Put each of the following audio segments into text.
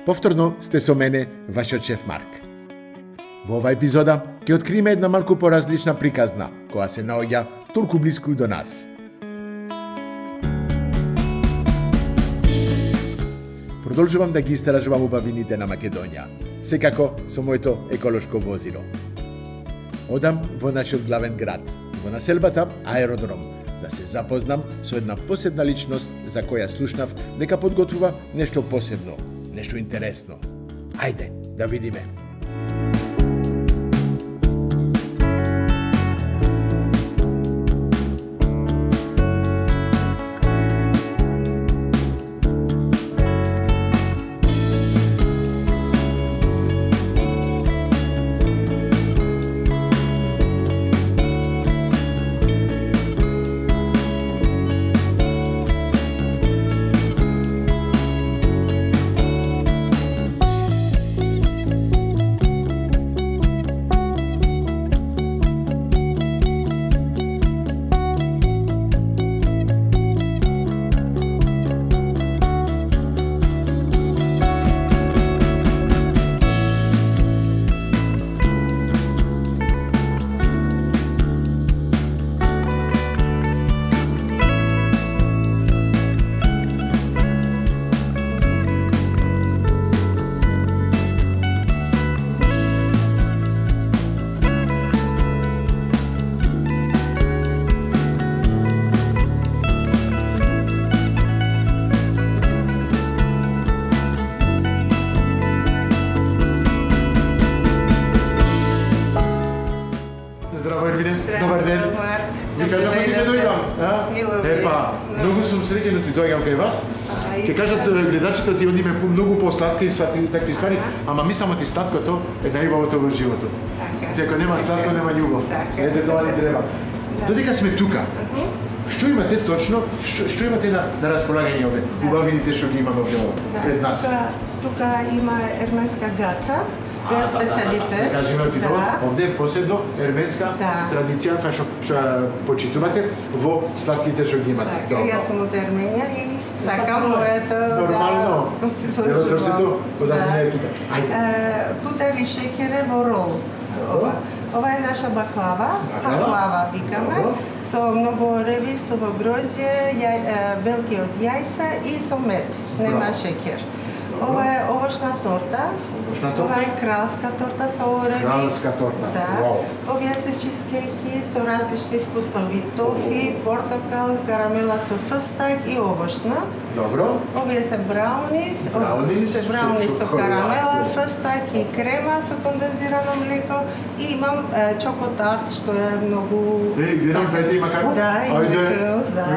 Повторно сте со мене, вашиот шеф Марк. Во оваа епизода ќе откриеме една малку поразлична приказна, која се наоѓа толку блиску до нас. Продолжувам да ги истражувам убавините на Македонија, секако со моето еколошко возило. Одам во нашиот главен град, во населбата Аеродром, да се запознам со една посебна личност за која слушнав дека подготвува нешто посебно, нешто интересно. Ајде, да видиме. Здраво, Ервине. Добар ден. Ви кажав да ќе дојдам, Епа, многу сум среќен да ти дојдам кај вас. Ќе кажат гледачите ти одиме многу посладка и такви ствари, ама ми само ти сладкото е најубавото во животот. Ти ако нема сладко, нема љубов. Ете тоа ни треба. Додека сме тука, што имате точно, што имате на располагање овде? Убавините што ги имаме овде пред нас. Тука има ерменска гата. Това е специалитет. Да кажеме ти тоа, овде посебно ерменска традиција што почитувате во сладките што ги имате. Јас сум од Ерменија и сакам моето нормално. Ево трсето, кога не е тука. Ајде. Путер и шекере во рол. Ова е наша баклава, пахлава викаме, со многу ореви, со грозје, белки од јајца и со мед, нема шекер. Ова е овошна торта. Ова е кралска торта со ореви. Кралска торта. Да. Овие се чизкејки со различни вкусови, тофи, портокал, карамела со фстак и овошна. Добро. Овие се браунис. Браунис со карамела, фстак и крема со кондензирано млеко и имам чокотарт што е многу. Гледам пете има како? Да, има крос, да.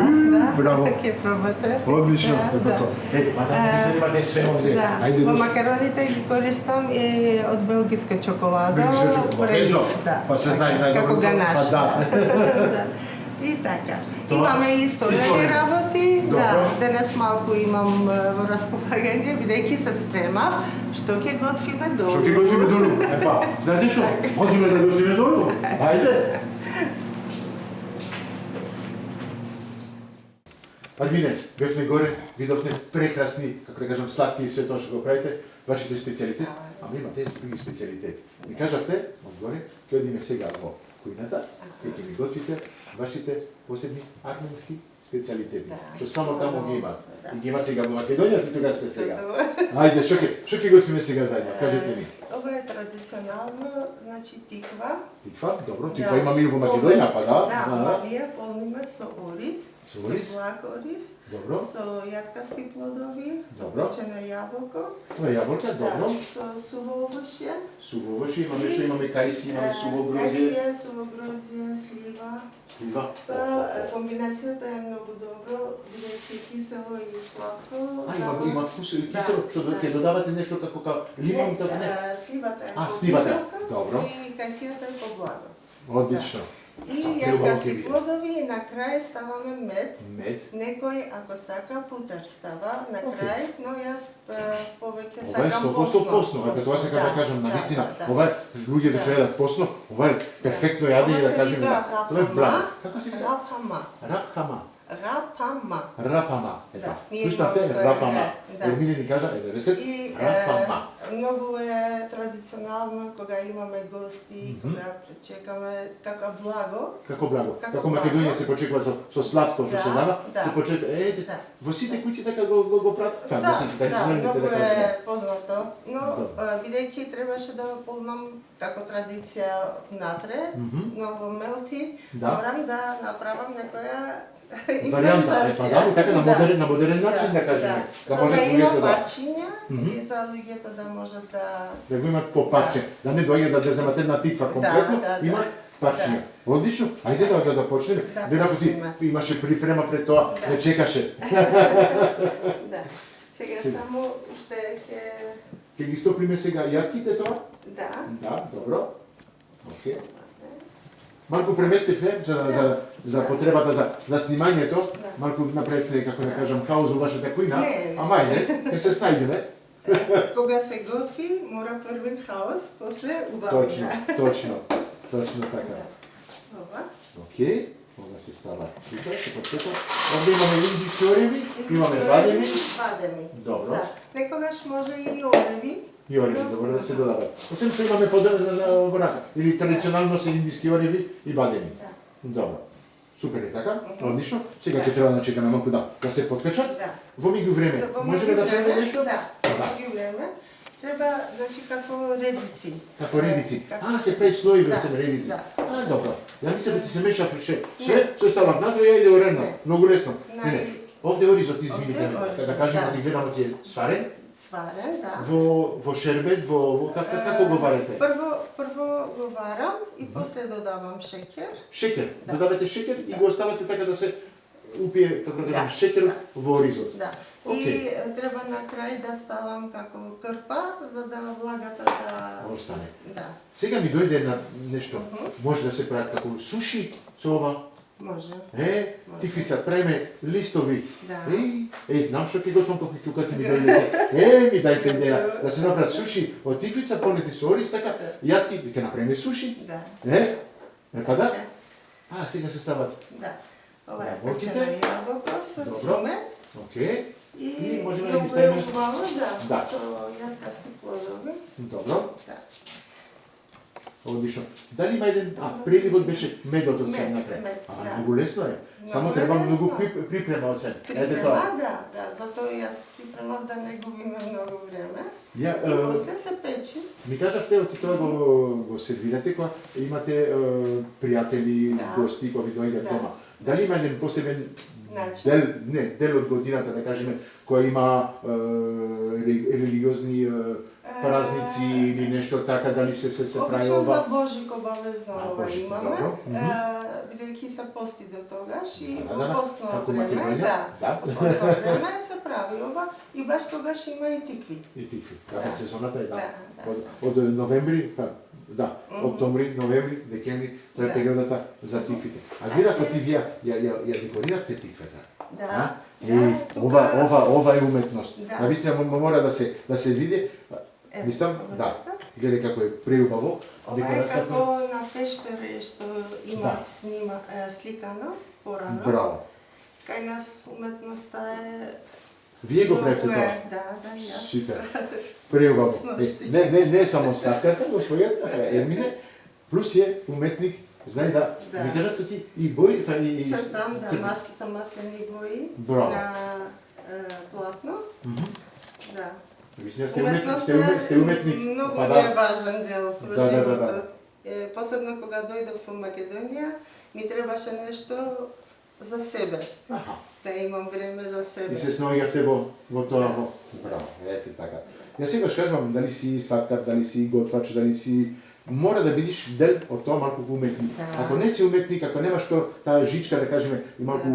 Браво. Ќе пробате. Одлично. Мислам имате све овде. Ајде. Во макароните ги користам и од белгиска чоколада. Па се знае најдобро. Како ганаш. Да. И така. Имаме и солени работи. Да, денес малку имам во располагање, бидејќи се спремав, што ќе готвиме долу. Што ќе готвиме долу? Епа, знаете што? Одиме да готвиме долу. Ајде. Армине, бевме горе, видовме прекрасни, како да кажам, сладки и све тоа што го правите, вашите специјалитети, ама имате други специјалитети. Ми кажавте, одгоре, ќе одиме сега во кујната и ќе ми готвите вашите посебни арменски специјалитети, што само таму ги имат. И ги имат сега во Македонија, ти тога сте сега. Ајде, што ќе готвиме сега заедно? Кажете ми. Ова е традиционално, значи тиква. Тиква, добро, тиква имаме и во Македонија, па да. Да, овие полниме со ориз, со блак ориз, со јаткасти плодови, со печено јаболко. Тоа е јаболка, добро. Со суво овошје. Суво овошје, имаме што имаме кајси, имаме суво грозје. Кајсија, суво грозје, слива. Слива. Комбинацијата е многу добро, бидејќи кисело и сладко. Има вкус и кисело, што ќе додавате нешто како лимон, како не? Сливата е сливата. Добро. И кајсијата е поблаго. Одлично. И јаткасти плодови и на крај ставаме мед. Некој ако сака путер става на крај, но јас повеќе сакам посно. Ова е 100% посно, тоа се да кажам на вистина. Ова е луѓето што едат посно, ова е перфектно јадење да кажеме. Тоа е благ. Како се рапама. Рапхама. Рапама. Рапама. Слушнавте? Рапама. Ермина ни кажа, рецепт, И рапама. много е традиционално кога имаме гости, кога пречекаме како благо. Како благо. Како Како благо. Македонија се почекува со сладко што се дава, се почекува. Во сите куќи така го прават. Во сите традиционалните много така. е познато, но бидејќи требаше да полнам како традиција внатре, но во Мелти морам да направам некоја Варијанта, така на модерен начин да кажеме. Да може да има парчиња и за луѓето да може да го имат по парче, да не доаѓа да земат една тиква комплетно, има парчиња. Одлично, ајде да почнеме. Веројатно ти имаше припрема пред тоа, не чекаше. Да. Сега само уште ќе ги стопиме сега јатките тоа? Да. Да, добро. Океј. Малку преместивме за потребата за снимањето, малку направивме, како да кажам, хаос во вашата кујна, ама ајде, ќе се снајдеме. Кога се готви, мора првен хаос, после убавина. Точно така. Ова. Океј, ова се става тука, се подкрепа. Овде имаме индиски ореви, имаме бадеми. Добро. Некогаш може и ореви. И ореви, добро да се додават. Освен што имаме подобро во рака, или традиционално се индиски ореви и бадеми. Добро. Супер е така, одлично. Сега ќе треба да чекаме малку да се подкачат. Во меѓувреме, можеме да правиме нешто? Да, во меѓувреме. Треба, значи, како редици. Како редици. Се 5 слоеви се редици. Добро. Ја мислам да ти се меша све, се става внатре и ја иде оредно. Многу лесно. Овде оризот, извините, да кажем, да ти гледам ти е сварен. Сварен, да. Во шербет, како го варите? Прво го варам и после додавам шеќер. Шеќер, додавате шеќер и го оставате така да се упие, како да кажам, шеќер во оризот. Да. И треба на крај да ставам како крпа, за да влагата да остане. Да. Сега ми дојде на нешто. Може да се прават како суши со ова. Може. Тиквица, правиме листови. Да. Знам што ќе готвам кога ќе ми дојде. Ми дајте идеја да се направат суши од тиквица, понети со ориз, така, јатки, ќе направиме суши. Да. Па да? Сега се стават. Да. Ова е печена јаболка со цимет. Океј. И можеме да ги ставиме. Многу убаво, со јаткасти плодови. Добро. Одлично. Дали има еден, преливот беше медот од сем накрај. Многу лесно е. Само треба многу припрема од сем. Припрема, да, затоа јас припремав да не губиме многу време. И после се печи. Ми кажавте, оти тоа го сервирате кога имате пријатели, гости кои дојдат дома. Дали има еден посебен дел од годината, да кажеме, која има религиозни празници или нешто така, дали се прави ова? Обично за Божик обавезно ова имаме, бидејќи се пости до тогаш и во посно време се прави ова и баш тогаш има и тикви. И тикви, така сезоната е, од ноември, октомври, ноември, декември, тоа е периодата за тиквите. А вирато ти вие ја декориравте тиквата? Да. Ова е уметност. Навистина мора да се види. Мислам, гледај како е преубаво. Ова е како на пештере што имат сликано порано. Браво. Кај нас уметноста е... Вие го правите тоа? Да, јас. Супер. Преубаво. Не само слатката, господјата Ермине, плюс е уметник, знај да, ми кажавте ти и бои, цртам, са маслени бои на платно. Да. Сте уметник. Многу е важен дел во животот. Посебно кога дојдов во Македонија, ми требаше нешто за себе. Да имам време за себе. И се снаоѓавте во тоа. Браво, ете така. Јас сегаш кажувам, дали си слаткар, дали си готвач, дали си... Мора да бидиш дел од тоа малку уметник. Ако не си уметник, ако немаш таа жичка, да кажеме, и малку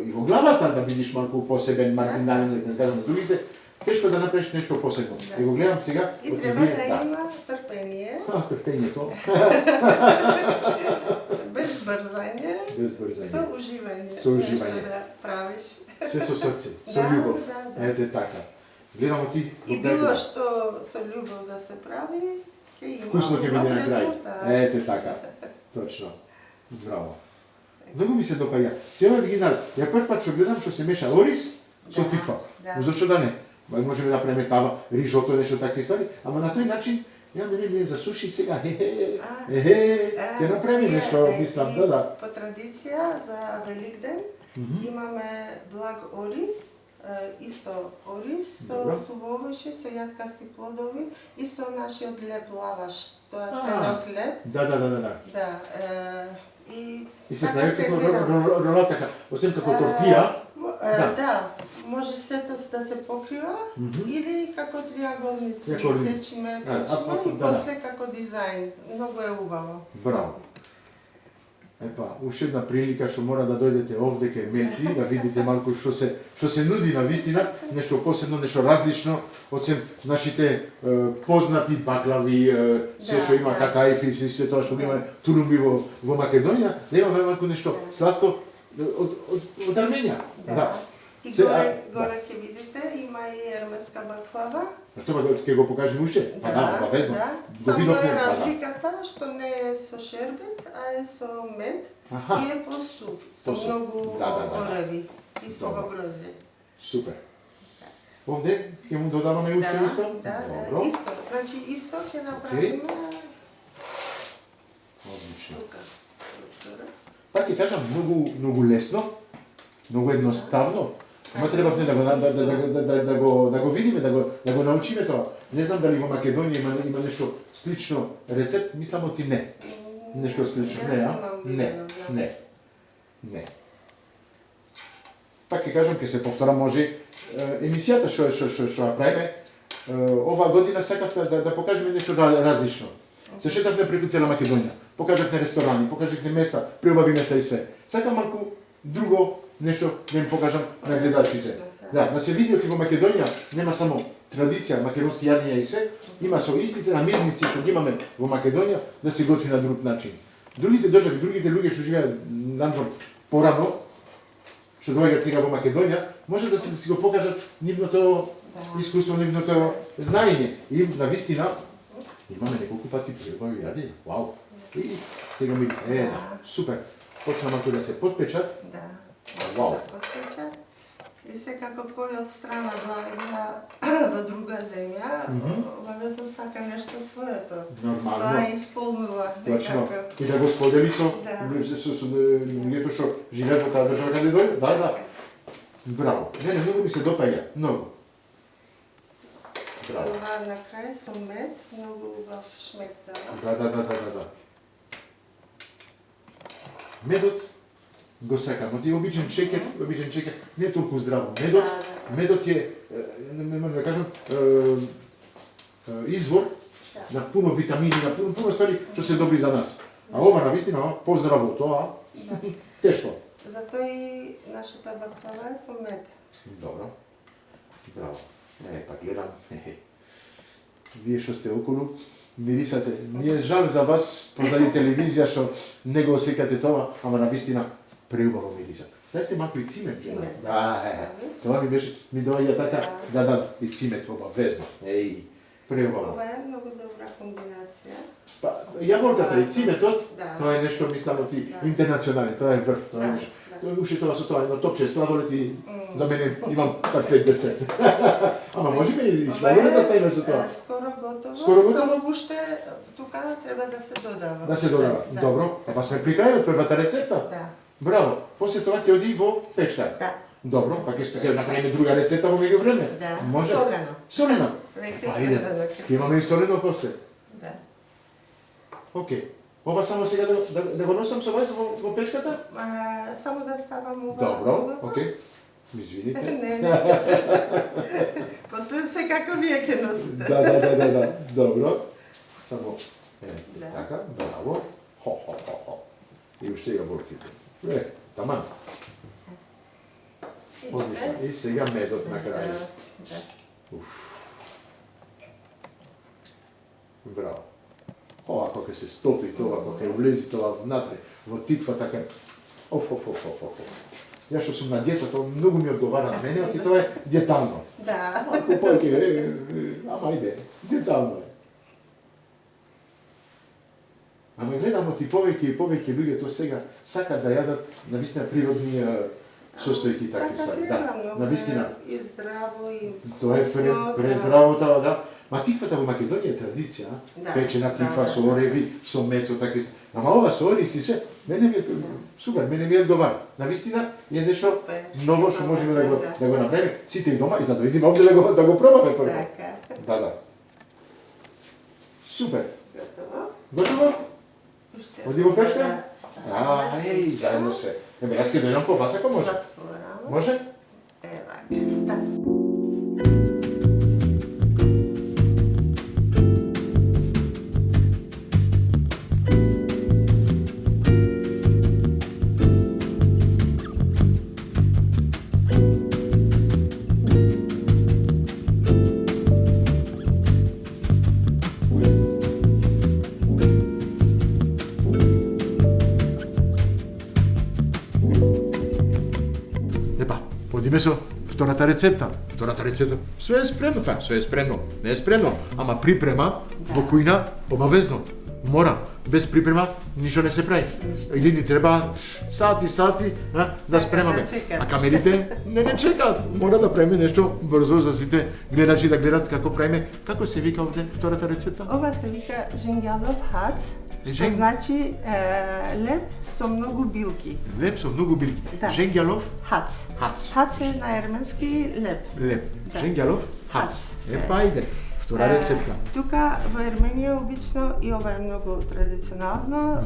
и во главата да бидиш малку посебен, маргинален, да кажеме другите, тешко да направиш нешто посебно. И го гледам сега... И треба да има трпение. Трпението. Без брзање. Со уживање. Нешто да правиш. Све со срце, со љубов. Ете така. Гледам ти... И било што со љубов да се прави, ќе има вкусно ќе биде на крај. Ете така. Точно. Браво. Многу ми се допаѓа. Тоа е оригинал. Ја прв пат што гледам што се меша ориз со тиква. Зашто да не? Можеме да направиме тава, рижото, нешто такви ствари, ама на тој начин, мене ми е за суши сега, ќе направиме нешто, мислам, да. По традиција за Великден имаме благ ориз, исто ориз со сувовиши, со јаткасти плодови и со нашиот леб лаваш. Тоа е тенок леб. Да. И се така прави како ролата, освен како тортија. Да, може сето да се покрива или како триаголници, сечиме, печиме и после како дизајн. Многу е убаво. Браво. Епа, уште една прилика што мора да дојдете овде кај Мелти, да видите малку што се нуди на вистина, нешто посебно, нешто различно, освен нашите познати баклави, се што има катаифи, се тоа што има тулумби во Македонија, да имаме малку нешто сладко од Арменија. И горе ќе видите, има и ерменска баклава. Тоа ќе го покажеме уште? Да, обавезно. Само е разликата што не е со шербет, а е со мед и е посув, со многу ореви и со грозје. Супер. Овде ќе му додаваме уште исто? Да, исто. Значи исто ќе направиме. Одлично. Пак ќе кажам, многу лесно, многу едноставно. Ама треба да го видиме, да го научиме тоа. Не знам дали во Македонија има нешто слично рецепт, мислам оти не. Нешто слично, не. Пак ќе кажам, ќе се повтора може емисијата што ја правиме. Оваа година сакав да покажеме нешто различно. Се шетавме преку цела Македонија. Покажавме ресторани, покажавме места, преубави места и све. Сакам малку друго нешто да им покажам на гледачите. Да се види оти во Македонија нема само традиција, македонски јадења и све, има со истите намирници што ги имаме во Македонија да се готви на друг начин. Другите држави, другите луѓе што живеат надвор порано, што доаѓаат сега во Македонија, може да си го покажат нивното искуство, нивното знаење. И на вистина имаме неколку пати преубави јадења. Вау! И сега ми супер. Почна малку да се подпечат. Вау. И секако кој од страна доаѓа во друга земја, обавезно сака нешто своето. Нормално. Тоа исполнува. Точно. И да го сподели со луѓето што живеат во таа држава каде дојде. Да. Браво. Многу ми се допаѓа. Многу. Браво. Ова на крај со мед, многу убав шмек да. Да. Медот го сакам, оти обичен чекер, не е толку здраво. Медот е, не можам да кажам, извор на пуно витамини, на пуно ствари што се добри за нас. А ова на вистина, поздраво тоа, тешко. Затоа и нашата баклава е со мед. Добро. Браво. Пак гледам. Вие што сте околу, мирисате. Ми е жал за вас, позади телевизија, што не го осекате тоа, ама на вистина преубаво мириса. Ставите малку и цимет. Да, тоа ми доаѓа така, да, и цимет обавезно. Преубаво. Ова е многу добра комбинација. Јаболката и циметот, тоа е нешто, мислам, интернационален, тоа е врв, тоа е нешто. Уште тоа со тоа едно топче сладолет и за мене имам перфект десет. Ама можеме и сладолет да ставиме со тоа? Скоро готово, само уште тука треба да се додава. Да се додава, добро. Па сме при крајот, првата рецепта? Да. Браво. После тоа ќе оди во печта? Да. Добро, па ќе направиме друга рецепта во меѓувреме? Да. Може? Солено. Па иде. Ќе имаме и солено после? Да. Окей. Ова само сега да го носам со вас во печката? Само да ставам ова. Добро, окей. Извините. Не. После секако вие ќе носите. Да. Добро. Само така, браво. Хо. И уште јаболките. Таман. Одлично. И сега медот на крај. Браво. Ова кога се стопи тоа, кога ќе влези тоа внатре, во тиква така. Оф. Ја што сум на диета, тоа многу ми одговара на мене, оти тоа е диетално. Да. Малку повеќе, ама иде, диетално е. Ама гледам оти повеќе и повеќе луѓе тоа сега сакат да јадат навистина состојки такви ствари. Да, навистина. И здраво, и Тоа е презраво тоа, да. Ма тиквата во Македонија е традиција, печена тиква со ореви, со мецо, такви. Ама ова со ориси све, мене ми супер, мене ми одговара. Навистина е нешто ново што можеме да го направиме сите и дома и да дојдеме овде да го пробаме прво. Да. Супер. Готово? Оди во пешка? Еј, заедно се. Ебе, јас ке дојдам по вас ако може. Може? Ева, Одиме со втората рецепта. Све е спремно, све е спремно. Не е спремно, ама припрема во кујна обавезно. Мора. Без припрема ништо не се прави. Или ни треба сати да спремаме. А камерите не чекаат. Мора да правиме нешто брзо за сите гледачи да гледат како правиме. Како се вика овде втората рецепта? Ова се вика женјалов хац. Што значи леп со многу билки. Леп со многу билки. Женјалов хац. Хац е на ерменски леп. Леп. Женјалов хац. Епа иде. Втора рецепта. Тука во Ерменија обично и ова е многу традиционално.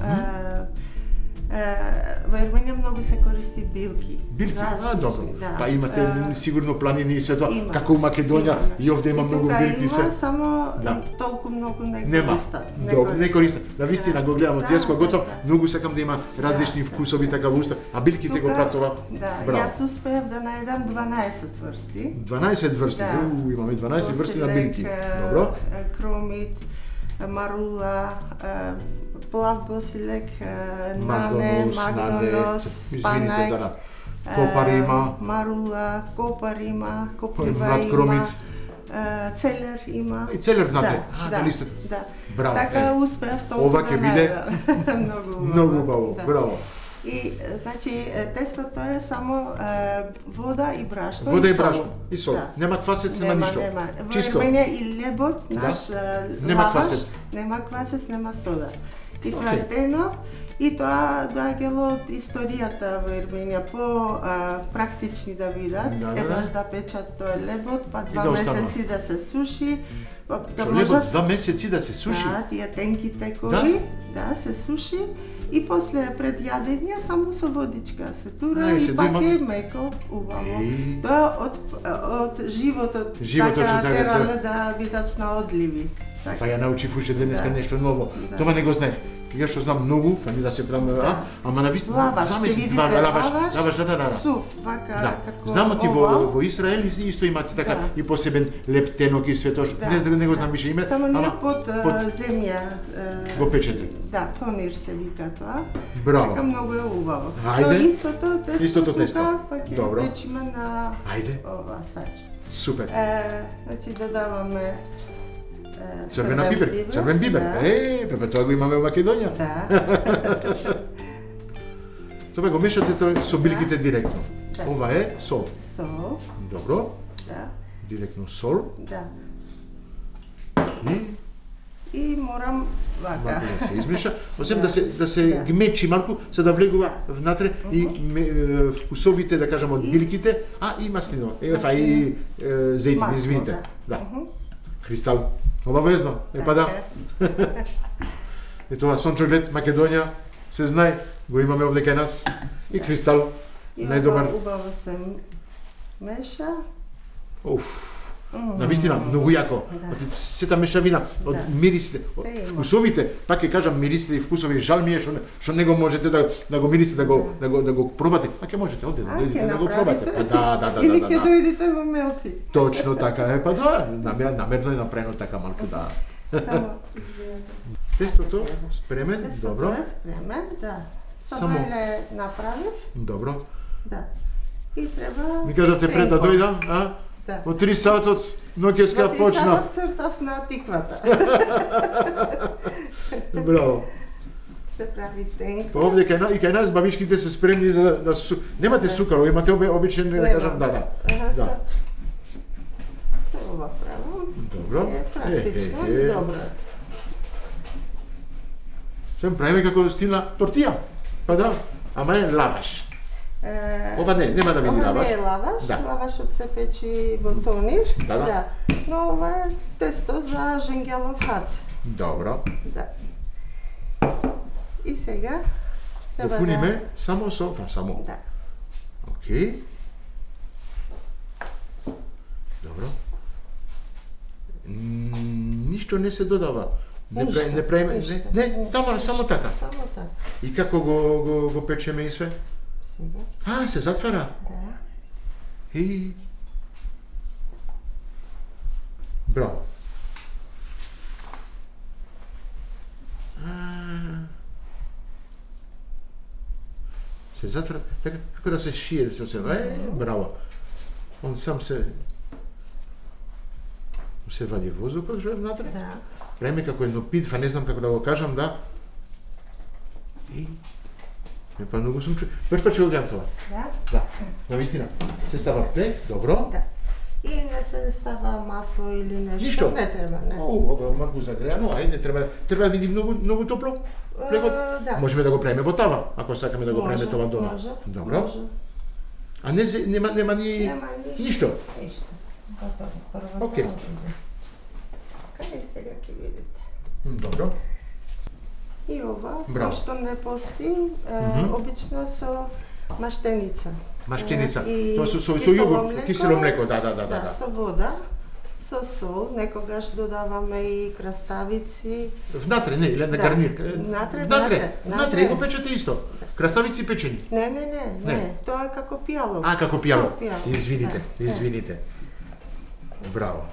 Во Ерменија многу се користи билки. Билки, добро. Па имате сигурно планини и све тоа, како у Македонија и овде има многу билки и све. Има, само толку многу не користат. Добро, не користат. Да вистина го гледам од јас кога готов, многу сакам да има различни вкусови така во уста, а билките го прават тоа. Да, јас успеав да најдам 12 врсти. 12 врсти. Имаме 12 врсти на билки. Добро. Кромит, марула, плав босилек, нане, магдонос, спанајк, копар има, марула, копар има, коплива има, целер има. И целер внатре. Дали сте? Да. Браво. Така успеав толку да најдам. Многу убаво. Браво. И, значи, тестото е само вода и брашно и сол. Вода и брашно и сол. Нема квасец, нема ништо. Чисто. Во Ерменија и лебот, наш лаваш, нема квасец, нема сода. И тоа е тено, и тоа доаѓало од историјата во Ерменија, по практични да видат, еднаш да печат тоа лебот, па 2 месеци да се суши. Лебот 2 месеци да се суши? Да, тие тенките кори, се суши. И после пред јадење само со водичка се тура и пак е меко, убаво. Тоа од животот така терале да бидат снаодливи. Па ја научив уште денеска нешто ново. Тоа не го знаев. Јас што знам многу, фами да се правам, ама навистина лаваш, ќе видите лаваш, сув, вака како знам ти во Израел исто имате така и посебен леп тенок и све тоа. Не го знам више име, само ние под земја го печете. Да, тонир се вика тоа. Браво. Така многу е убаво. Ајде. Истото тесто. Добро. Печиме на ова сач. Супер. Значи додаваме Црвен бибер. Тоа го имаме во Македонија. Да. Тоа го мешате со билките директно. Ова е сол. Сол. Добро. Да. Директно сол. Да. И морам вака. Да се измеша, освен да се гмечи малку, за да влегува внатре и вкусовите, да кажам, од билките, и маслино. И зејтин, извините. Да. Кристал. Обавезно, па да. И тоа сончоглед Македонија се знае, го имаме овде кај нас. И кристал, најдобар. Убаво се меша. Навистина, многу јако. Од сета мешавина, од мирисите, од вкусовите, пак ќе кажам мирисите и вкусови, жал ми е што не го можете да го мирисите, да го пробате. Па ќе можете овде да дојдете да го пробате. Па да. Или ќе дојдете во Мелти. Точно така е, па да, намерно е направено така малку да. Само тестото спремен, добро. Тестото е спремен, да. Само е направив. Добро. Да. И треба ми кажавте пред да дојдам, Да. Во 3 сатот ноќеска почна. Во 3 сатот цртав на тиквата. Браво. се прави тенко. Ovdje i kaj nas babičkite se spremni da su... Nemate sukaro, imate obične, da kažem, da. Се ова правам. Dobro. Е практично и добро. Sve pravime kako stilna tortija. Pa da, ама е лаваш. Ова не, нема да види лаваш. Ова не е лаваш, лавашот се печи во тонир. Да. Но ова е тесто за женгелов хац. Добро. Да. И сега треба пуниме само со, само. Да. Океј. Добро. Ништо не се додава. Не правиме, не, само така. Само така. И како го печеме и све? Сега. Се затвара? Да. И... Браво. Се затвара, така како да се шие, браво. Он сам се вади воздухот што е внатре. Да. Правиме како едно питва, не знам како да го кажам, да. И па многу сум чу. Прв пат ќе го гледам тоа. Да? Да. Навистина. Се става плех, добро. Да. И не се става масло или нешто. Ништо? Не треба, не. Ова малку загреано, ајде, треба да биде многу топло. Плегот. Да. Можеме да го правиме во тава, ако сакаме да го правиме тоа дома. Може. Добро. Може. А нема ни ништо. Ништо. Готово. Прво Океј. Кај сега ќе видите. Добро. И ова, Браво. што не пости, обично со маштеница. Маштеница. И Тоа со кисело јогурт, кисело млеко, да. Да, со вода, со сол, некогаш додаваме и краставици. Внатре, не, или на гарнир. Внатре го печете исто. Краставици печени. Не. Тоа е како пијало. Како пијало. Да. Извините. Браво.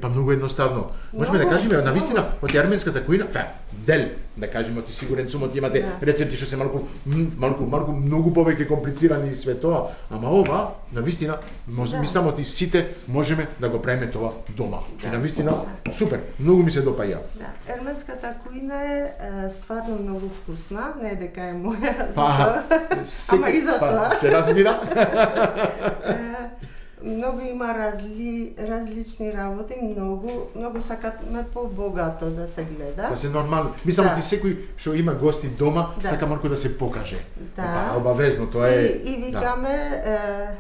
Па многу едноставно. Можеме да кажеме навистина од арменската кујна, дел, да кажеме, ти сигурен сум од имате рецепти што се малку многу повеќе комплицирани и све тоа, ама ова навистина мислам од сите можеме да го правиме тоа дома. И навистина супер, многу ми се допаѓа. Да, арменската кујна е стварно многу вкусна, не дека е моја, ама и за тоа. Се разбира. Многу има различни работи, многу сакаме побогато да се гледа. Да се нормално. Мислам ти секој што има гости дома, сака малку да се покаже. Да. Обавезно, тоа е. И викаме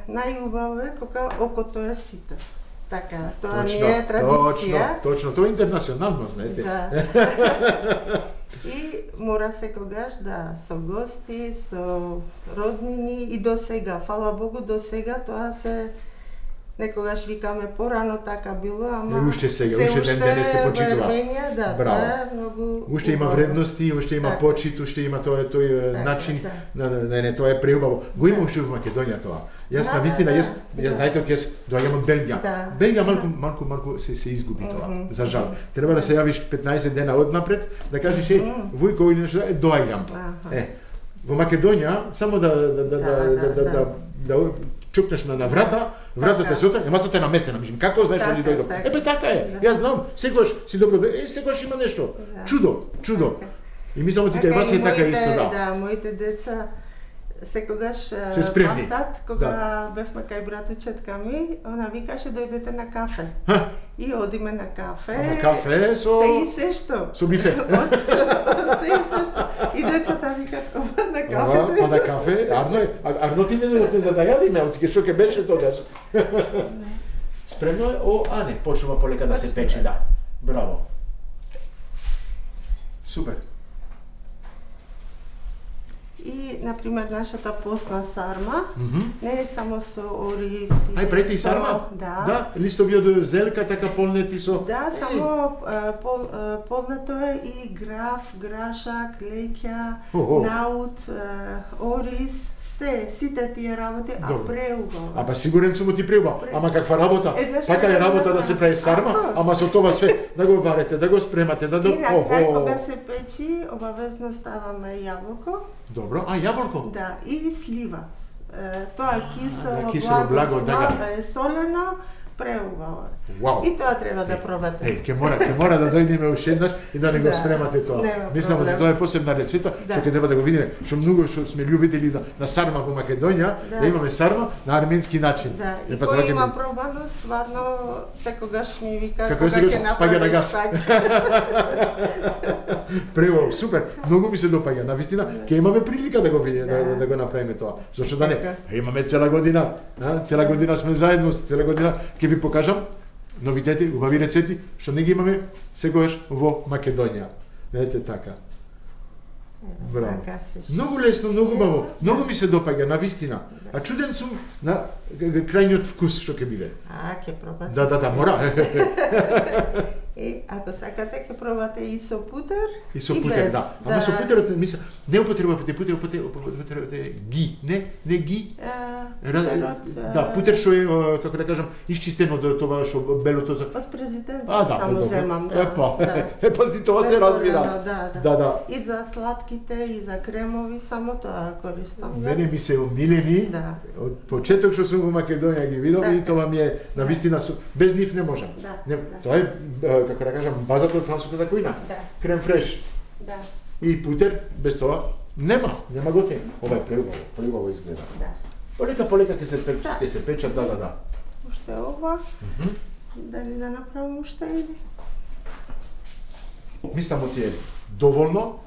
најубаво е кога окото е сито. Така, тоа не е традиција. Точно, тоа е интернационално, знаете. Да. И мора секогаш со гости, со роднини и до сега, фала Богу, до сега тоа се некогаш викаме порано така било, ама уште ден се почитува. Арменија, да, тоа е многу. Уште има вредности, уште има почит, уште има тој начин, не, тоа е преубаво. Го има уште во Македонија тоа. Јас навистина, јас знаете, јас доаѓам од Белгија. Белгија малку се изгуби тоа, за жал. Треба да се јавиш 15 дена однапред, да кажеш вујко или нешто, доаѓам. Во Македонија само да чукнеш на вратата се отвора, масата е наместена, мислам, како знаеш дали дојдов? Така е. Јас знам, секогаш си добро, секогаш има нешто. Чудо. И мислам ти кај вас е така исто, да. Да, моите деца секогаш памтат кога бевме кај братучетка ми, она викаше дојдете на кафе. И одиме на кафе. На кафе со... Се и се што. Со бифе. Се и се што. И децата викат на кафе. Па на кафе. Арно ти не дојдовте за да јадиме, од што ќе беше тогаш. Спремно е? Не, почнува полека да се пече, да. Браво. Супер. И, например, нашата постна сарма не е само со ориз и... правите и сарма? Да. Листови од зелка, така полнети со... Да, само полнето е и граф, грашак, леќа, наут, ориз, сите тие работи, преубаво. Па сигурен сум ти преубаво. Ама каква работа? Така е работа да се прави сарма, ама со тоа све, да го варете, да го спремате, да... И на крај, кога се печи, обавезно ставаме јаболко. Добро, јаболко? Да, и слива. Тоа е кисело, благо, солено, Преубаво. Вау. И тоа треба да пробате. Ќе мора да дојдеме уште еднаш и да не го Да. спремате тоа. Нема Мислам проблем. дека тоа е посебна рецепта, Да. што ќе треба да го видиме, што многу што сме љубители на сарма во Македонија, Да. да имаме сарма на арменски начин. Да, и па тоа кој ќе има ми- пробано, стварно секогаш ми вика Како кога секогаш, ќе паѓа на направиш газ. така. Прево, супер. Многу ми се допаѓа. Навистина, ќе имаме прилика да го видиме, да го направиме тоа. Зошто да не? Така. Имаме цела година, цела година сме заедно, цела година ќе ви покажам новитети, убави рецепти што не ги имаме секогаш во Македонија. Ете така. Браво. Така се ш- Многу лесно, многу убаво. Многу ми се допаѓа, навистина. А чуден сум на крајниот вкус што ќе биде. ќе пробате. Да, мора. И ако сакате ќе пробате и со путер И со путер, без. да. Ама со путерот, мисля, не употребувате путер, употребувате ги. Не ги. Путерот, Да, путер што е, како да кажам, исчистено од тоа што белото за... од президентот Да, само добро. земам, да. Епа, и тоа се разбира. Да. Да. И за сладките, и за кремови, само тоа користам. Мене ми се омилени, Да. од почеток што сум во Македонија ги видов Да. и тоа ми е навистина, без нив не можам. Да. Тоа е, како да кажам, базата од француската кујна. Да. Крем фреш. Да. И путер, без тоа нема готово. Ова е преубаво изгледа. Да. Полека ќе се печат, да. Уште ова. Дали да направам уште или? Мислам ти е доволно.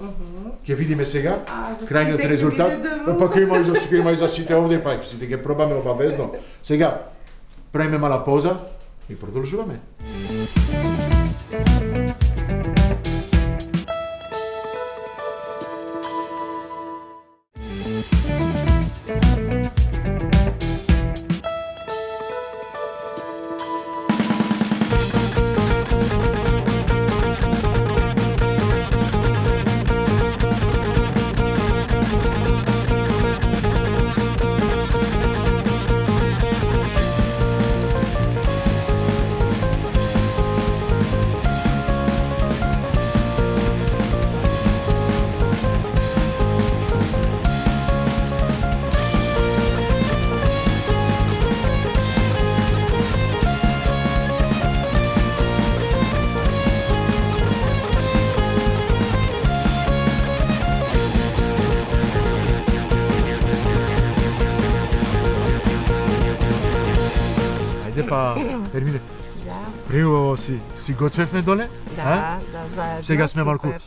Ќе видиме сега За крајниот сите ќе резултат. биде доволно. Па ќе има и за сите овде, па сите ќе пробаме обавезно. Сега правиме мала пауза и продолжуваме. Ајде па, Ермине, Да. преубаво си готвевме доле? Да, заедно. Сега сме малку супер.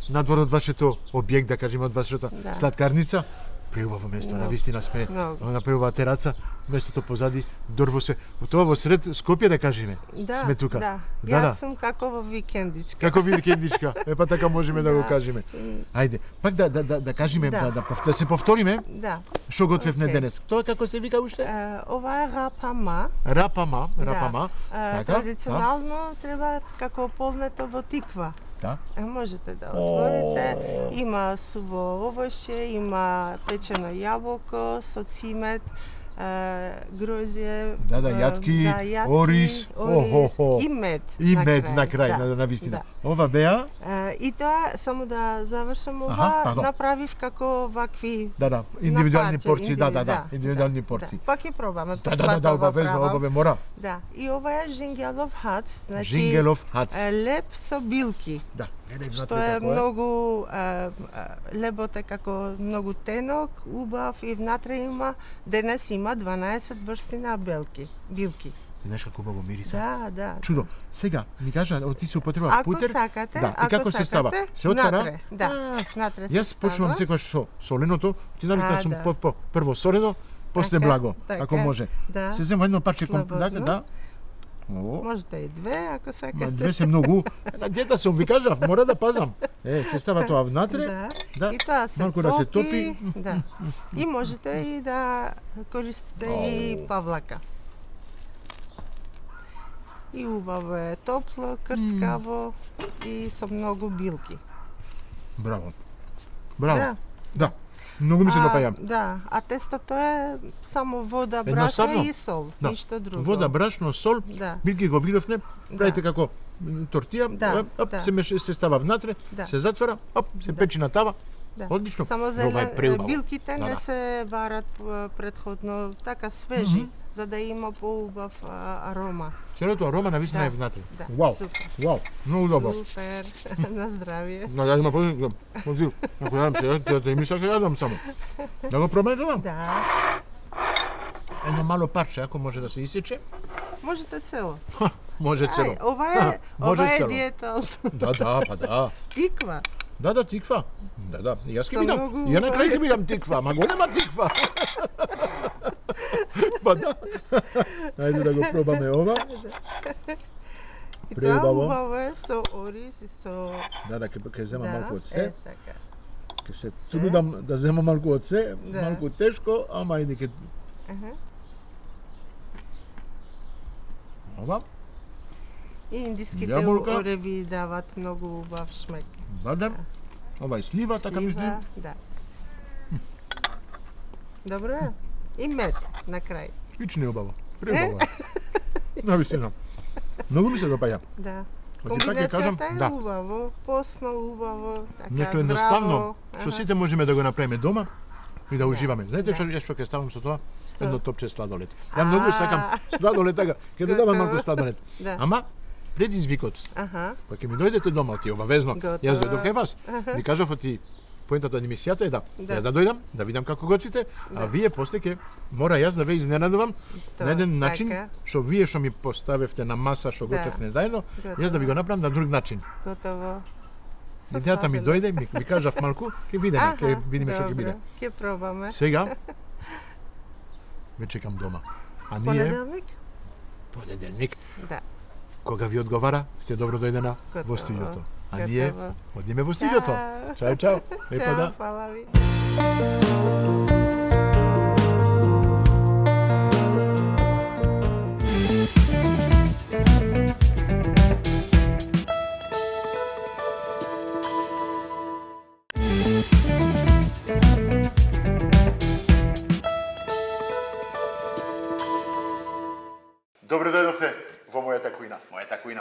надвор од вашето објект, да кажеме, од вашата Да. сладкарница. Преубаво место, Многу. навистина сме Многу. на преубава тераца, местото позади, дорво се. Тоа во сред Скопје, да кажеме, Да, сме тука. Да. Да. Јас сум како во викендичка. Како викендичка, па така можеме да го кажеме. Ајде, пак да кажеме, Да. да се повториме, Да. што готвевме Окей. денес. Тоа како се вика уште? Ова е рапама. Рапама, Да. така? Традиционално треба како полнето во тиква. Да. Можете да отворите. Има суво овошје, има печено јаболко со цимет, грозје, Да, јатки, ориз, и мед. И мед на крај, на вистина. Ова беа? И тоа, само да завршам Аха, ова, пардон. направив како вакви Да, индивидуални напачи, порции, да, индивидуални порции. Да. Пак ќе пробаме. Да, обавезно, обаве мора. Да, и ова е жингелов хац, значи Жингелов хац. леб со билки. Да, Што е многу лебот е како многу тенок, убав и внатре има денес има 12 врсти на билки. Знаеш како убаво мириса? Да. Чудо. Сега ми кажа, ти се употребува Ако путер? сакате, Да, и како се става? Се отвара? Натре, да. Натре се Јас почнувам става. секогаш со соленото, ти навикнат сум Да. прво солено, после Така, благо, така, ако може. да. Се зема едно парче Слободно. да. Можете и две, ако сакате. Две се многу. На диета сум, ви кажав, мора да пазам. Се става тоа внатре. Да. И тоа се малку топи. да се топи. Да. И можете и да користите и павлака. И убаво е топло, крцкаво и со многу билки. Браво. Да. Да. Многу ми се допаѓа. Да, а тестото е само вода, Едноставно? брашно и сол, Да. ништо друго. Вода, брашно, сол, Да. билки го видовне, правите Да. како тортија, Да, оп, да. се става внатре, Да. се затвара, оп, се печи на тава Одлично. Само Ова е преубаво. билките не се варат предходно така свежи, за да има по-убав арома. Целото арома навистина е внатре. Да, Вау, супер. вау, многу добро. Супер, на здравие. Да, ја има позив, позив. Ако јадам се, ќе ми сака јадам само. Да го пробаме тоа? Да, Едно мало парче, ако може да се исече, можете цело. може цело. Може Ова е цело. диета. Да, па да. Тиква. Да, тиква. Да, јас ќе Со бидам. многу Ја на крај ќе бидам тиква, ма голема тиква. Па да. Ајде да го пробаме ова. И тоа Преубаво. убаво е со ориз и со... Да, ќе зема малку од се. така. Ќе се трудам да земам малку од се, Да. малку тешко, ама ајде ќе ова. И индиските Јаболка. ореви дават многу убав шмек. Да. Ова е слива, така мислам. Слива, да. Добро е. И мед на крај. Лично е убаво. Преубаво е. Навистина. Многу ми се допаѓа. Да. Оти така ќе кажам, Комбинацијата е да. убаво, посно убаво, така Нешто здраво. едноставно, што Аха. сите можеме да го направиме дома и да уживаме. Знаете што што ќе ставам со тоа? Што? Едно топче сладолед. Ја многу сакам сладолед така. Ќе додавам Готово. малку сладолед. Да. Ама предизвикот, Аха. кога ќе ми дојдете дома, оти обавезно. Готово. Јас дојдов кај вас. Ви кажав оти поентата од емисијата е да јас да дојдам, да видам како готвите, а вие после ќе мора јас да ве изненадувам на еден начин така. што вие што ми поставевте на маса што Да. готвевме заедно, Готово. јас да ви го направам на друг начин. Готово. Со Идејата ми сладолед. дојде, ми кажав малку, ќе видиме, ќе видиме што ќе биде. Ќе пробаме. Сега ве чекам дома. А ние Понеделник? понеделник, Да. кога ви одговара, сте добро дојдена во Готово. студиото. А ние Готово. одиме во студиото. Чао. Чао. Лепо Чао, да. фала ви. Добро дојдовте во мојата кујна.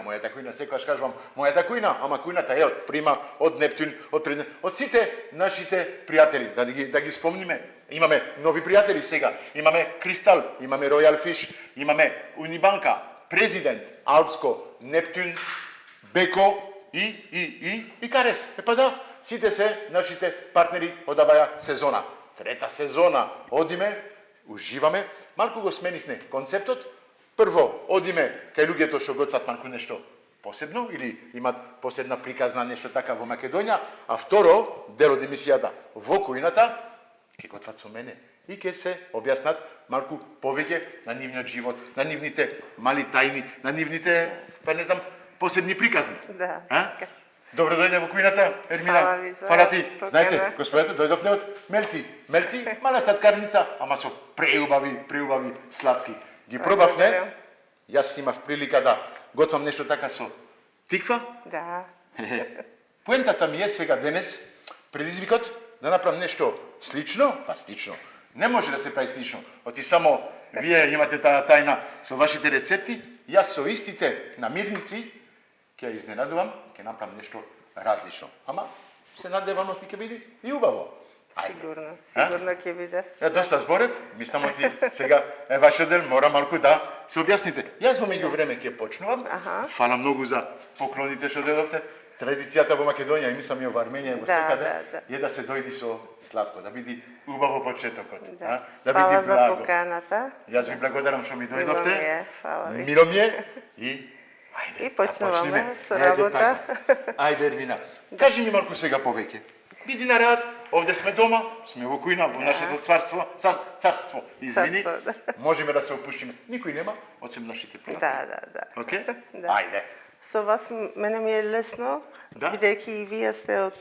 Мојата кујна, секогаш кажувам мојата кујна, ама кујната е од Прима, од Нептун, од сите нашите пријатели, да ги спомниме. Имаме нови пријатели сега. Имаме Кристал, имаме Ројал Фиш, имаме Унибанка, Президент, Алпско, Нептун, Беко и Карес. Епа да, сите се нашите партнери од оваа сезона. Трета сезона. Одиме, уживаме. Малку го сменивме концептот. Прво, одиме кај луѓето што готват малку нешто посебно или имат посебна приказна нешто така во Македонија, а второ, дел од емисијата во кујната ќе готват со мене и ќе се објаснат малку повеќе на нивниот живот, на нивните мали тајни, на нивните, па не знам, посебни приказни. Да, А? така. Добро дојде во кујната, Ермина. Фала ви за Фала ти. покана. Знаете, господете, дојдовме од Мелти. Мелти, мала сладкарница, ама со преубави сладки. Ги пробавме. Благодарам. Јас имав прилика да готвам нешто така со тиква. Да. Поентата ми е сега денес предизвикот да направам нешто слично, Не може да се прави слично. Оти само вие имате таа тајна со вашите рецепти, јас со истите намирници ќе ја изненадувам, ќе направам нешто различно. Ама се надевам оти ќе биде и убаво. Сигурно ќе биде. Ја доста зборев, мислам оти сега е вашиот дел, мора малку да се објасните. Јас во меѓувреме ќе почнувам. Фала многу за поклоните што дадовте. Традицијата во Македонија, и мислам и во Арменија и во секаде, е да се дојди со сладко, да биде убаво почетокот. Да биде Фала за благо. поканата. Јас ви благодарам што ми дојдовте. Фала ви. Мило ми е и ајде. И почнуваме со Ајде, работа. така. Ајде, Ермина. Кажи ми малку сега повеќе. Биди на рад, овде сме дома, сме во кујна, во нашето царство. Извини, можеме да се опуштиме. Никој нема, освен нашите пријатели. Да. Окей? Да. Ајде. Со вас мене ми е лесно, бидејќи и вие сте од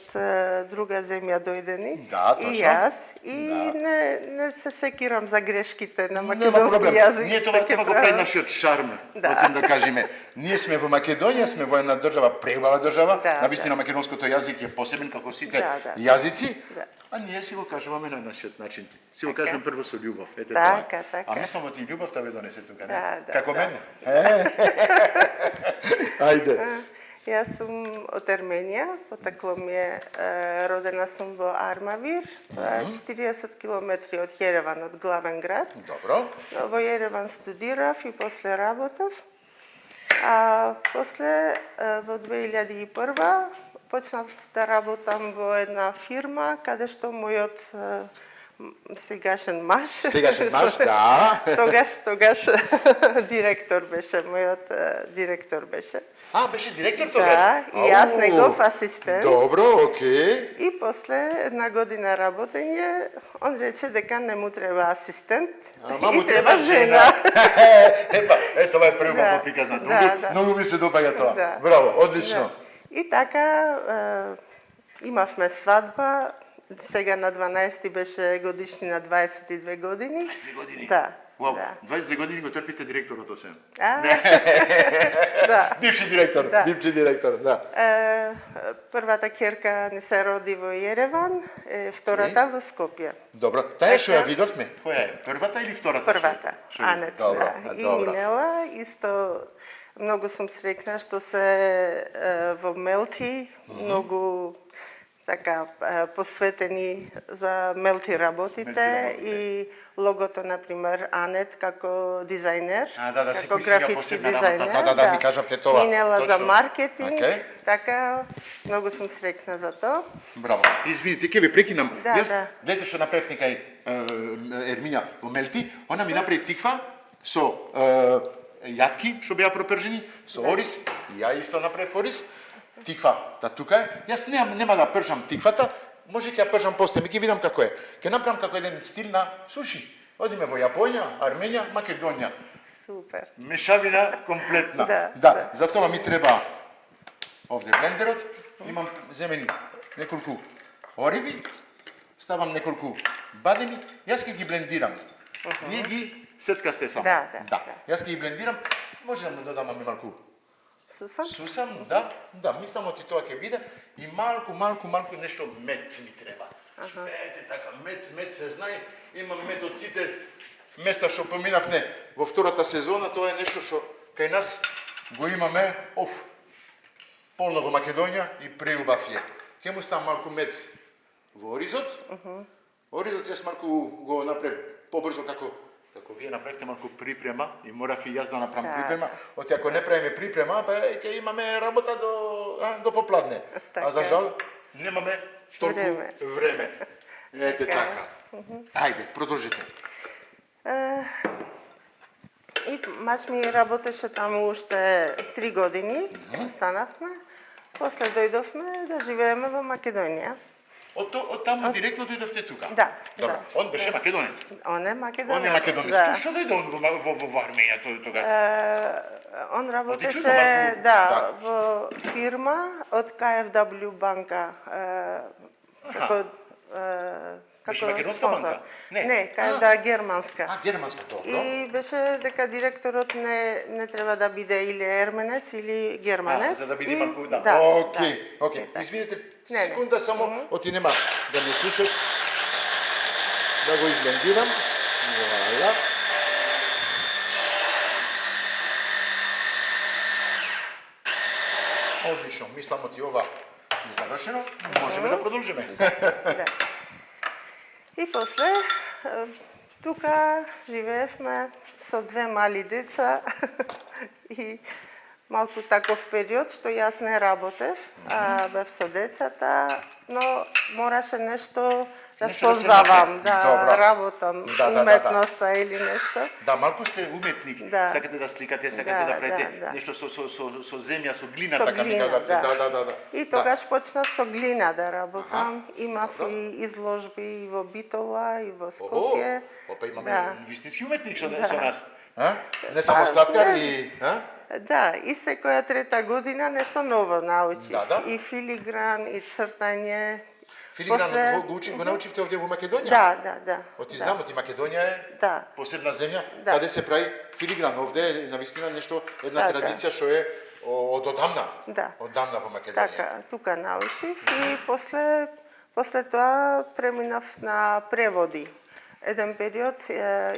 друга земја дојдени. Да, точно. И јас. И не се секирам за грешките на македонски јазик. Ние тоа го прави нашиот шарм, освен да кажеме. Ние сме во Македонија, сме во една држава, преубава држава. Навистина македонското јазик е посебен како сите јазици. А ние си го кажуваме на нашиот начин. Си го кажуваме прво со љубов. Ете тоа. А мислам оти љубовта ве донесе тука, не? Како мене. Ајде. Јас сум од Арменија, потеклом е, родена сум во Армавир, тоа е 40 километри од Јереван, од главен град. Добро. Во Јереван студирав и после работев. А после, во 2001 почнав да работам во една фирма, каде што мојот сегашен маж, Да. тогаш директор беше, мојот директор беше. Беше директор тогаш? Да, и јас негов асистент. Добро, окей. И после една година работење, он рече дека не му треба асистент, му и треба жена. Ето, ова е преубаво приказна. Многу ми се допаѓа тоа. Браво, одлично. И така, имавме свадба, сега на 12 беше годишнина 22 години. 22 години? Да. Вау, 22 години го трпите директорот освен. Да. Бивши директор, да. Првата ќерка не се роди во Јереван, втората во Скопје. Добро, таа што ја видовме, која е? Првата или втората? Првата, Анет, да. И минела, исто многу сум срекна што се во Мелти, многу така посветени за Мелти работите и логото, например, Анет како дизајнер, како графички дизајнер, да, ми кажавте тоа. Минела за маркетинг, така многу сум срекна за тоа. Браво. Извините, ќе ви прекинам. Јас, гледате што направив некај Ермиња во Мелти, она ми направи тиква со јатки што беа пропржени, со ориз, и ја исто направив ориз. Тиква, тука е. Јас нема да пржам тиквата, може ќе ја пржам после, ми ќе видам како е. Ќе направам како еден стил на суши. Одиме во Јапонија, Арменија, Македонија. Супер. Мешавина комплетна. Да, за тоа ми треба овде блендерот, имам земени неколку ориви, ставам неколку бадеми, јас ќе ги блендирам. Вие ги сецкасте само. Да. Јас ќе ги блендирам, може да му додам малку Сусам, да, мислам оти тоа ќе биде и малку нешто мед ми треба. Ете така, мед се знае, имам мед од сите места што поминавме во втората сезона, тоа е нешто што кај нас го имаме, полно во Македонија и преубав е. Ке му ставам малку мед во оризот. Оризот јас малку го направив побрзо како вие направите малку припрема и морав и јас да направам припрема. Оти ако не правиме припрема, ќе имаме работа до попладне. А за жал немаме толку време. Ете така. Ајде, продолжите. И маж ми работеше таму уште 3 години, останавме. После дојдовме да живееме во Македонија. Од таму директно дојдовте тука? Да. Он беше македонец? Он е македонец. Што дојде он во Арменија тога? Он работеше, во фирма од KfW банка, Беше македонска банка? Не, KfW германска. Германска, добро. И беше дека директорот не треба да биде или ерменец или германец. За да биде малку, да. Окей. Извинете, секунда само, оти нема да ме слушат. Да го изблендирам. Вуаля. Одлично, мислам оти ова е завршено. Можеме да продолжиме. И после, тука живеевме со 2 мали деца и малку таков период што јас не работев, бев со децата, но мораше нешто да создавам, да работам, уметноста или нешто. Да, малку сте уметник, сакате да сликате, сакате да правите нешто со земја, со глина, така ми кажавте. Да. И тогаш почнав со глина да работам, имав и изложби и во Битола, и во Скопје. Имаме вистински уметник со нас. Не само сладкар и... Да, и секоја трета година нешто ново научив. И филигран, и цртање. Филигран го научивте овде во Македонија? Да. Оти знам, оти Македонија е посебна земја, каде се прави филигран. Овде е навистина нешто, една традиција што е од одамна. Одамна во Македонија. Така, тука научив и после тоа преминав на преводи. еден период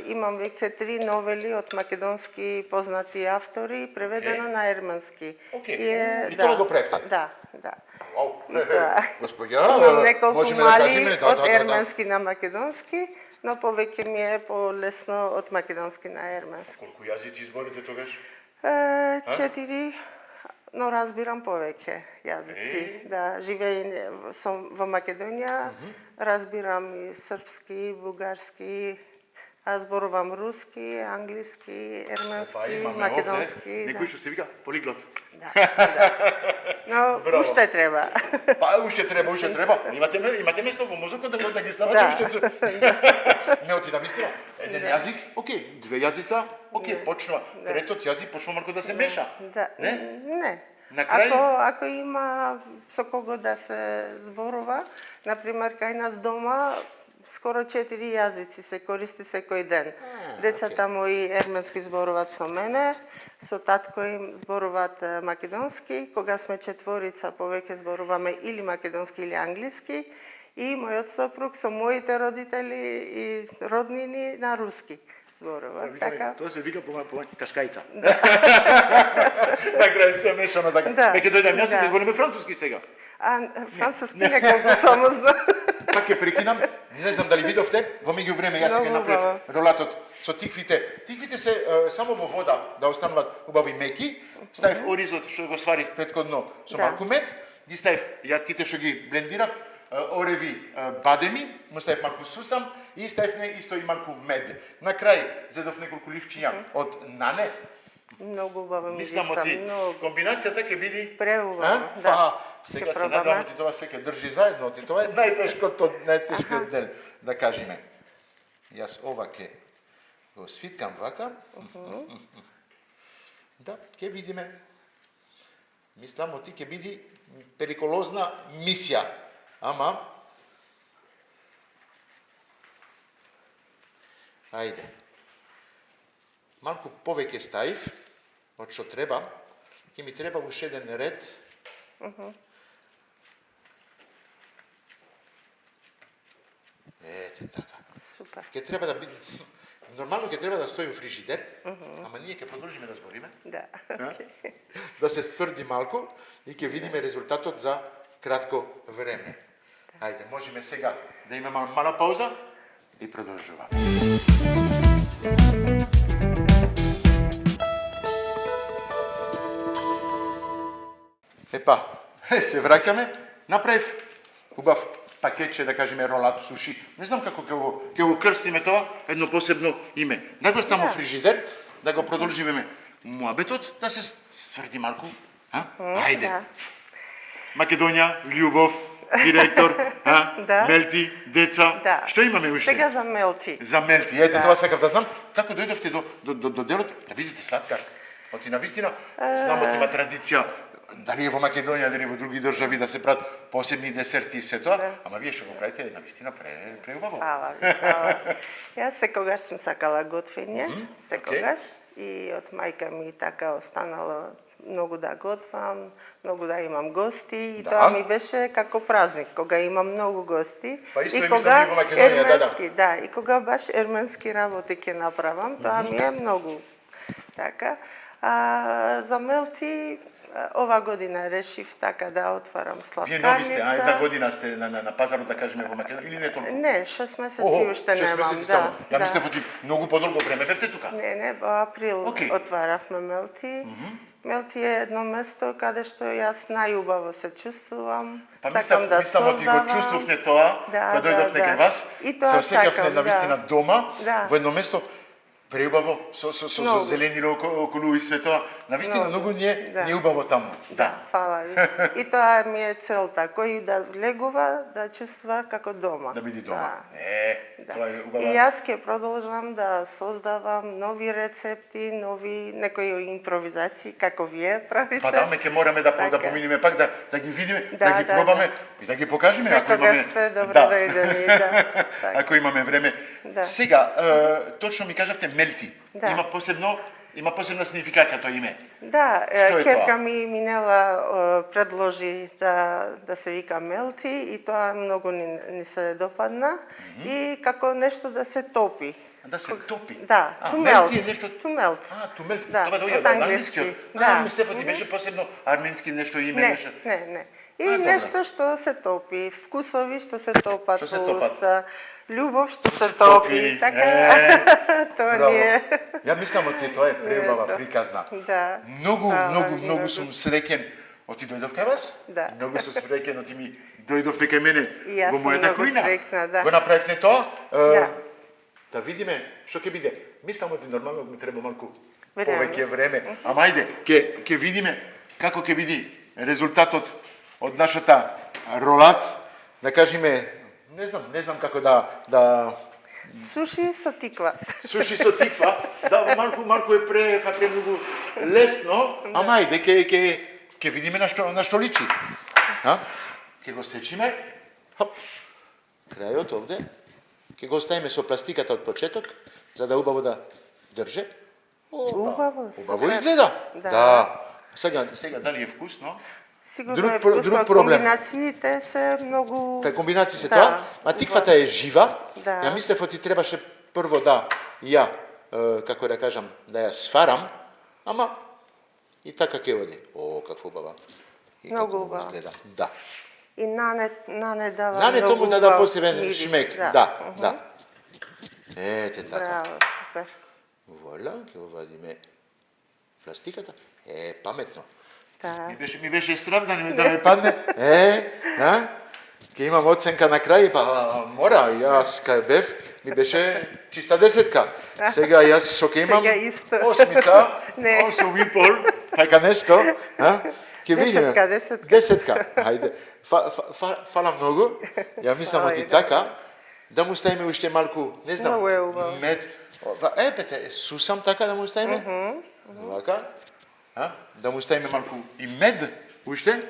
имам веќе 3 новели од македонски познати автори, преведено на ерменски. И тоа го правите? Да. Вау, господја, Имам неколку можеме да мали кажеме, од ерменски на македонски, но повеќе ми е полесно од македонски на ерменски. Колку јазици изборите тогаш? 4, но разбирам повеќе јазици. Да, живеем сум во Македонија, разбирам и српски, бугарски, зборувам руски, англиски, ерменски, македонски. Некој што се вика полиглот. Да. Но уште треба. Па уште треба. Имате место во мозокот да ги ставате уште. Мелти навистина. Еден јазик, окей, 2 јазица, окей, почнува. Третот јазик почнува малку да се меша. Не. На крај? Ако има со кого да се зборува, например кај нас дома скоро 4 јазици се користи секој ден. Децата мои ерменски зборуваат со мене, со татко им зборуваат македонски, кога сме четворица повеќе зборуваме или македонски или англиски, и мојот сопруг со моите родители и роднини на руски зборуваат. Така. Тоа се вика кашкајца. На крај све мешано така. Веќе дојдам јас и збориме француски сега. Француски неколку само знам. Пак ќе прекинам, не знам дали видовте, во меѓувреме јас ќе направив ролатот со тиквите. Тиквите се само во вода да остануваат убави меки. Ставив оризот што го сварив претходно со малку мед, ги ставив јатките што ги блендирав, ореви бадеми, му ставив малку сусам и ставив исто и малку мед. На крај зедов неколку ливчиња од нане. Многу убаво мислам комбинацијата ќе биде преубава. Да. Сега се надевам ти тоа се ќе држи заедно, ти тоа е најтешкиот дел, да кажеме. Јас ова ќе го свиткам вака. Да, ќе видиме. Мислам, ти ќе биде периколозна мисија. Ама ајде. Малку повеќе ставив, од што треба, ќе ми треба уште еден ред. Ете така. Супер. Ќе треба да биде нормално ќе треба да стои во фрижидер, ама ние ќе продолжиме да збориме. Да. Да се стврди малку и ќе видиме резултатот за кратко време. Ајде, можеме сега да имаме мала пауза и продолжуваме. Епа, се враќаме, направив убав пакетче, да кажеме ролат суши. Не знам како ќе го крстиме тоа, едно посебно име. Да го ставам во фрижидер, да го продолжиме муабетот, да се стврди малку. Ајде. Македонија, љубов, директор, Мелти, деца. Што имаме уште? Сега за Мелти. За Мелти. Ете, тоа сакав да знам. Како дојдовте до делот? Да бидете сладкар. Оти навистина, знам оти има традиција, дали е во Македонија, дали е во други држави, да се прават посебни десерти и се тоа, ама вие што го правите, навистина преубаво. Фала. Јас секогаш сум сакала готвење, секогаш, и од мајка ми така останало многу да готвам, многу да имам гости, и тоа ми беше како празник, кога имам многу гости. Па исто е мислам и во Македонија, да. И кога баш ерменски работи ќе направам, тоа ми е многу. Така. За Мелти ова година решив така да отварам сладкарница. Вие нови сте, една година сте на пазарот, да кажеме, во Македонија, или не толку? Не, 6 месеци уште немам. 6 месеци само. Ја мислев оти многу подолго време бевте тука. Не, во април отваравме Мелти. Мелти е едно место каде што јас најубаво се чувствувам. Сакам да создавам. Мислам, го чувствувавте тоа, кога дојдовте кај вас, се осеќавте навистина дома, во едно место преубаво, со зелениле околу и све тоа. Навистина, многу ни е убаво таму. Да, фала ви. И тоа ми е целта, кој да влегува, да чувствува како дома. Да биде дома. Тоа е убава. И јас ќе продолжам да создавам нови рецепти, нови некои импровизации, како вие правите. Па да, ќе мораме да поминиме пак, да ги видиме, да ги пробаме и да ги покажеме, ако имаме... Секогаш сте добро дојдени, ако имаме време. Сега, точно ми кажавте Мелти. Има посебно ima posebna signifikacija to ime. Da, Što je kerka to? mi Minela predloži da se vika melti i to mnogo ni se dopadna. I kako nešto da se topi. Da se topi? Da, A, to melt melt. je nešto... To melt. A, to melt. Da, Това od doјде од англиски. англиски. А, Да. мислев ти беше посебно арменски нешто име. Ne, Нешто... ne. I A, dobro. nešto što se topi, vkusovi što se topat Što se u topat? usta, ljubov što se topi. topi, tako to Браво. nije. Ја мислам оти тоа е преубава Ето. приказна. Da. Многу сум среќен оти дојдов кај вас. Да. Многу сум среќен оти ми дојдовте кај мене И јас во сум мојата многу кујна. среќна, да. Го направивте тоа. Да. Да видиме што ќе биде. Мислам оти нормално ми треба малку Време. повеќе време. Ама ајде, ќе видиме како ќе биде резултатот од нашата ролат. Да кажеме, не знам како да Suši sa tikva. суши со тиква, да малку е премногу лесно, ама ајде ќе видиме на што личи. А? Ќе го сечиме. Хоп. Крајот овде. Ќе го оставиме со пластиката од почеток, за да убаво да држе. Убаво, Убаво супер. изгледа. Да. Да. Сега дали е вкусно? Sigurno je vkusno, друг проблем. kombinacijite se mnogo... Кај комбинации се Да, тоа, а тиквата е жива. Да. Ја мислев оти требаше прво да ја, како да кажам, да ја сварам, ама и така ќе оди. О, какво убава. И Многу како убава. изгледа. Да. I nane dava Нане mnogo тому да да ubav посебен miris, шмек. Да. Ете така. Bravo, super. Вола, ќе го вадиме пластиката. Паметно. Da. Ми беше страв да ме падне. Ке имам оценка на крај, па мора, јас кај бев, ми беше чиста десетка. Сега јас што ке имам Сега исто. осмица, Не. 8,5, така нешто. Ке видиме. Десетка. Ајде. Фала многу. Ја мислам оти така, да му ставиме уште малку, не знам, Многу е убаво. мед. Пете, сусам така да му ставиме. Вака. Да му ставиме малку и мед уште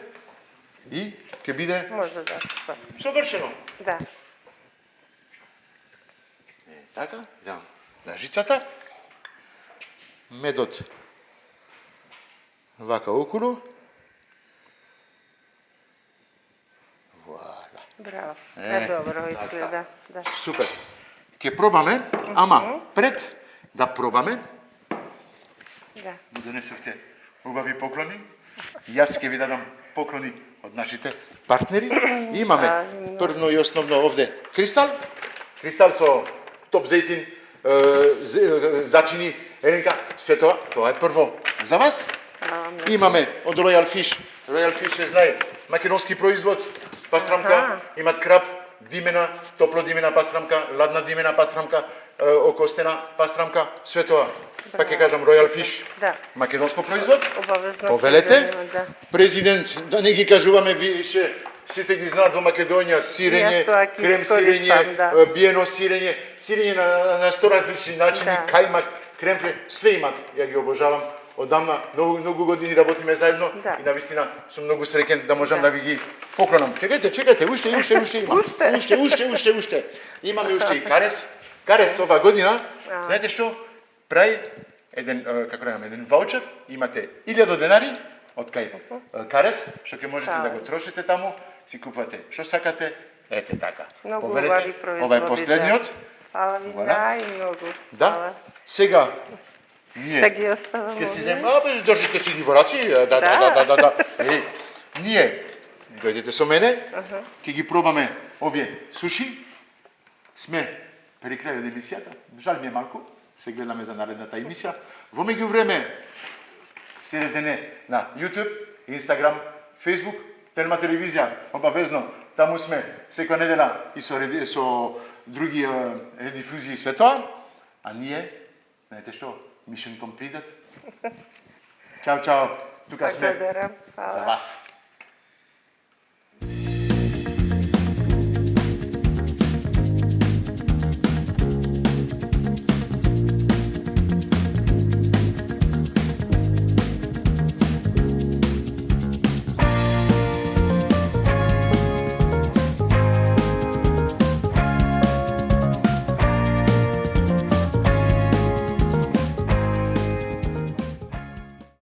и ќе биде Može da, super. совршено. Da. Така, идам на жицата. Медот вака околу. Вуала. Bravo. E, Dobro така. izgleda. Da. Супер. Ќе пробаме, ама пред да пробаме, Da. ми донесовте убави поклони. Јас ќе ви дадам поклони од нашите партнери. Имаме првно и основно овде кристал. Кристал со топ зејтин, зачини, Еленка, све тоа е прво за вас. Имаме од Royal Fish. Royal Fish знае, македонски производ, пастрамка, имат краб, димена, топло димена пастрамка, ладна димена пастрамка, окостена пастрамка, све тоа. Па ќе кажам Royal Fish, Да. македонско производ. Obavezno. Повелете, Da. президент, да не ги кажуваме више, сите ги знаат во Македонија, сирење, Јас тоа ги крем користам, сирење, да. биено сирење на 100 различни начини, Да. кајмак, кремфле, све имат. Ја ги обожавам. Одамна многу години работиме заедно Да. и навистина сум многу среќен да можам да ви ги поклонам. Чекајте, уште има. Уште. Имаме уште и карес. Карес ова година, знаете што? Прави еден, како рекам, еден ваучер, имате 1000 денари од кај карес, што ќе можете да го трошите таму, си купувате што сакате, ете така. Многу Повелете, убави производи. ова е последниот. Hvala vi, Voilà. da, i mnogo. Да. Hvala. Сега ние Да ги оставам ќе си овде. земаме, држите си ги во раци, да. Ние дојдете со мене, ќе ги пробаме овие суши. Сме при крајот од емисијата. Жал ми е малку, се гледаме за наредната емисија. Во меѓувреме следете не на YouTube, Instagram, Facebook, Телма телевизија, обавезно. Таму сме секоја недела и со други редифузии и све тоа. А ние, знаете што, mission completed. Чао, тука сме Благодарам. за Hvala. вас.